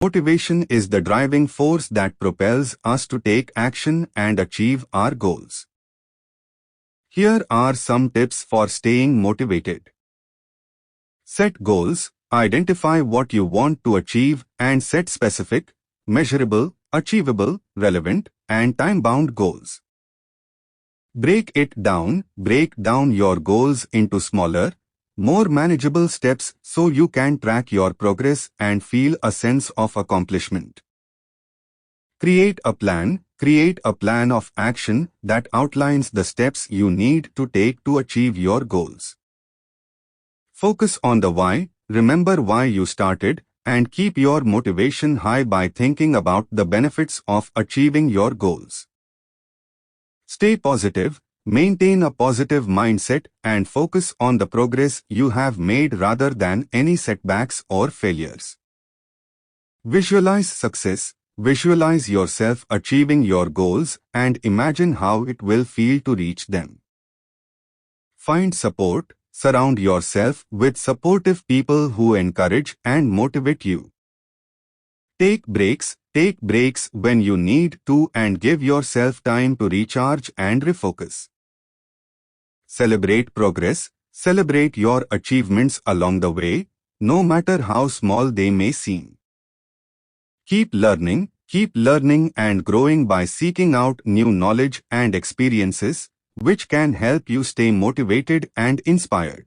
Motivation is the driving force that propels us to take action and achieve our goals. Here are some tips for staying motivated. Set goals. Identify what you want to achieve and set specific, measurable, achievable, relevant, and time-bound goals. Break it down. Break down your goals into smaller, more manageable steps so you can track your progress and feel a sense of accomplishment. Create a plan. Create a plan of action that outlines the steps you need to take to achieve your goals. Focus on the why. Remember why you started and keep your motivation high by thinking about the benefits of achieving your goals. Stay positive. Maintain a positive mindset and focus on the progress you have made rather than any setbacks or failures. Visualize success. Visualize yourself achieving your goals and imagine how it will feel to reach them. Find support. Surround yourself with supportive people who encourage and motivate you. Take breaks. Take breaks when you need to and give yourself time to recharge and refocus. Celebrate progress. Celebrate your achievements along the way, no matter how small they may seem. Keep learning and growing by seeking out new knowledge and experiences, which can help you stay motivated and inspired.